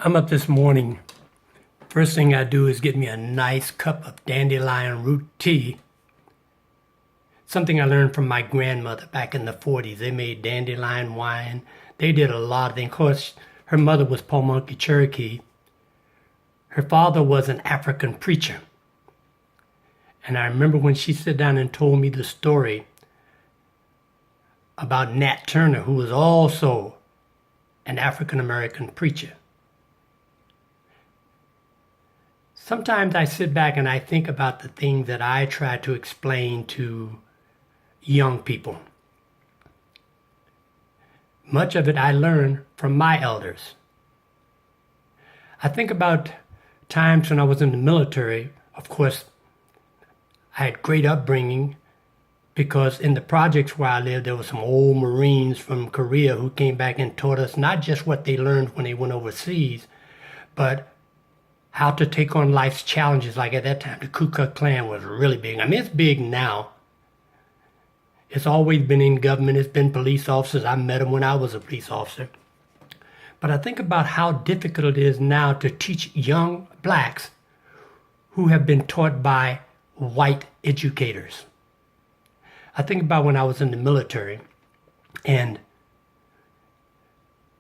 I'm up this morning. First thing I do is get me a nice cup of dandelion root tea. Something I learned from my grandmother back in the 40s. They made dandelion wine. They did a lot of things. Of course, her mother was Pamunkey Cherokee. Her father was an African preacher. And I remember when she sat down and told me the story about Nat Turner, who was also an African American preacher. Sometimes I sit back and I think about the things that I try to explain to young people. Much of it I learned from my elders. I think about times when I was in the military. Of course, I had great upbringing because in the projects where I lived, there were some old Marines from Korea who came back and taught us not just what they learned when they went overseas, but how to take on life's challenges. Like at that time, the Ku Klux Klan was really big. I mean, it's big now. It's always been in government. It's been police officers. I met them when I was a police officer. But I think about how difficult it is now to teach young blacks who have been taught by white educators. I think about when I was in the military, and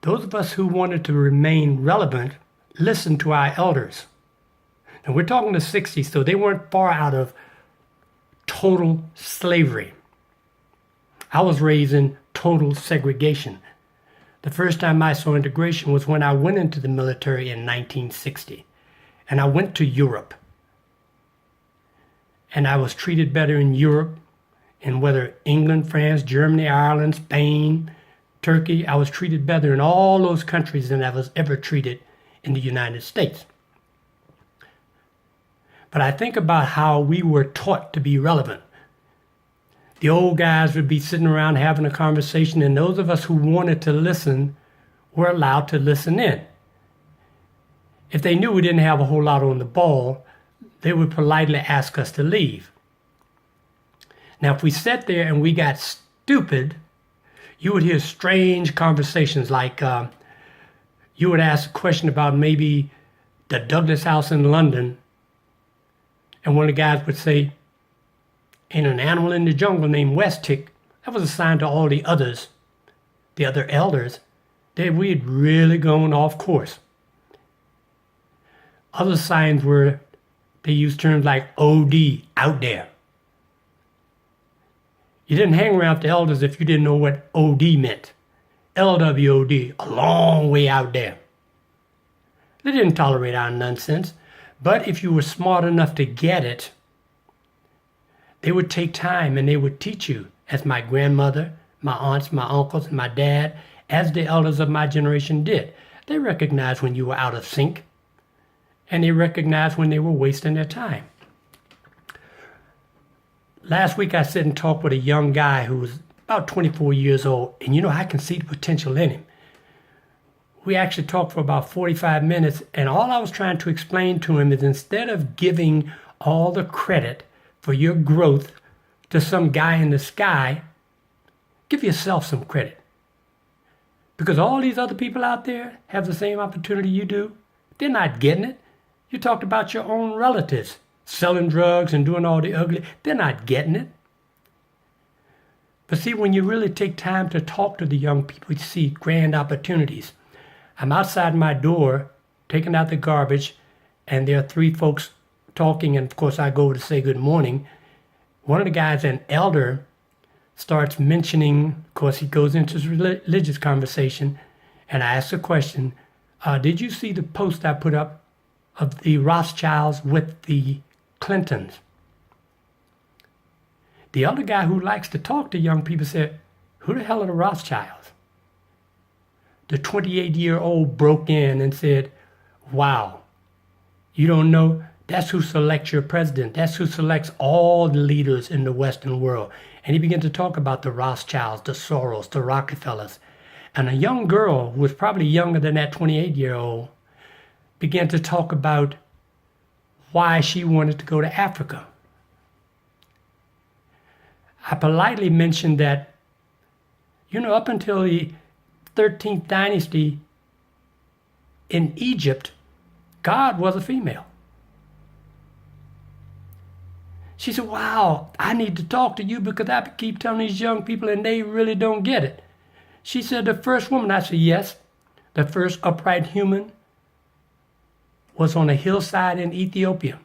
those of us who wanted to remain relevant listened to our elders. And we're talking the 60s, so they weren't far out of total slavery. I was raised in total segregation. The first time I saw integration was when I went into the military in 1960. And I went to Europe. And I was treated better in Europe, in whether England, France, Germany, Ireland, Spain, Turkey. I was treated better in all those countries than I was ever treated in the United States. But I think about how we were taught to be relevant. The old guys would be sitting around having a conversation, and those of us who wanted to listen were allowed to listen in. If they knew we didn't have a whole lot on the ball, they would politely ask us to leave. Now, if we sat there and we got stupid, you would hear strange conversations like you would ask a question about maybe the Douglas House in London, and one of the guys would say, "Ain't an animal in the jungle named West-Tick." That was a sign to all the others, the other elders, that we had really gone off course. Other signs were, they used terms like OD, out there. You didn't hang around with the elders if you didn't know what OD meant. LWOD, a long way out there. They didn't tolerate our nonsense, but if you were smart enough to get it, they would take time and they would teach you, as my grandmother, my aunts, my uncles, and my dad, as the elders of my generation did. They recognized when you were out of sync, and they recognized when they were wasting their time. Last week I sat and talked with a young guy who was about 24 years old, and I can see the potential in him. We actually talked for about 45 minutes, and all I was trying to explain to him is instead of giving all the credit for your growth to some guy in the sky, give yourself some credit. Because all these other people out there have the same opportunity you do. They're not getting it. You talked about your own relatives selling drugs and doing all the ugly. They're not getting it. But see, when you really take time to talk to the young people, you see grand opportunities. I'm outside my door taking out the garbage, and there are three folks talking, and of course I go over to say good morning. One of the guys, an elder, starts mentioning, of course he goes into his religious conversation, and I ask the question, did you see the post I put up of the Rothschilds with the Clintons? The other guy who likes to talk to young people said, "Who the hell are the Rothschilds?" The 28-year-old broke in and said, "Wow, you don't know? That's who selects your president. That's who selects all the leaders in the Western world." And he began to talk about the Rothschilds, the Soros, the Rockefellers. And a young girl who was probably younger than that 28-year-old began to talk about why she wanted to go to Africa. I politely mentioned that, up until the 13th dynasty, in Egypt, God was a female. She said, wow, I need to talk to you because I keep telling these young people and they really don't get it. She said, the first woman. I said, yes, the first upright human was on a hillside in Ethiopia.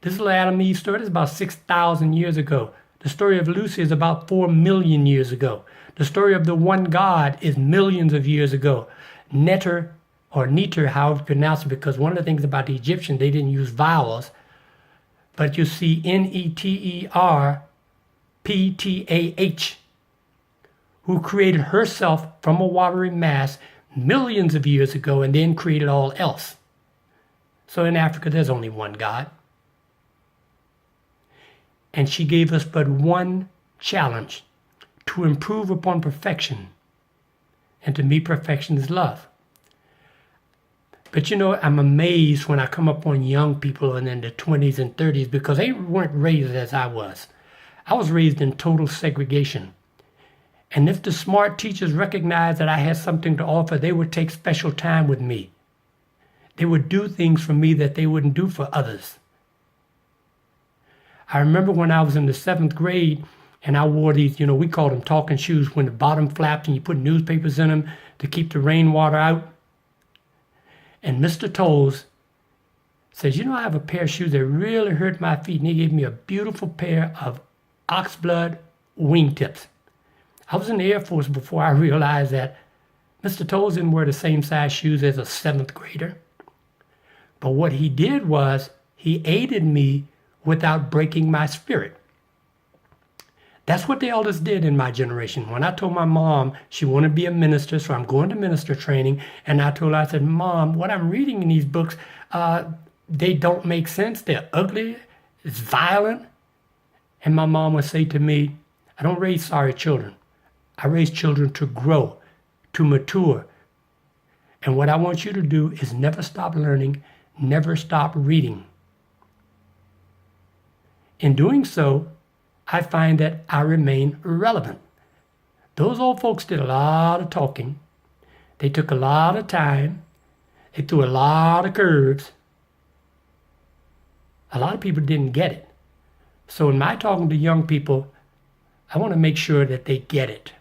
This little Adam Eve story is about 6,000 years ago. The story of Lucy is about 4 million years ago. The story of the one God is millions of years ago. Neter, or Neter, how you pronounce it, because one of the things about the Egyptians, they didn't use vowels. But you see Neterptah, who created herself from a watery mass millions of years ago and then created all else. So in Africa, there's only one God. And she gave us but one challenge: to improve upon perfection. And to me, perfection is love. But you know, I'm amazed when I come up on young people and in their 20s and 30s because they weren't raised as I was. I was raised in total segregation. And if the smart teachers recognized that I had something to offer, they would take special time with me. They would do things for me that they wouldn't do for others. I remember when I was in the 7th grade and I wore these, we called them talking shoes, when the bottom flapped and you put newspapers in them to keep the rainwater out. And Mr. Toles says, I have a pair of shoes that really hurt my feet. And he gave me a beautiful pair of oxblood wingtips. I was in the Air Force before I realized that Mr. Toles didn't wear the same size shoes as a 7th grader. But what he did was he aided me without breaking my spirit. That's what the elders did in my generation. When I told my mom she wanted to be a minister, so I'm going to minister training, and I told her, I said, Mom, what I'm reading in these books, they don't make sense. They're ugly. It's violent. And my mom would say to me, I don't raise sorry children. I raise children to grow, to mature. And what I want you to do is never stop learning, never stop reading. In doing so, I find that I remain relevant. Those old folks did a lot of talking. They took a lot of time. They threw a lot of curves. A lot of people didn't get it. So in my talking to young people, I want to make sure that they get it.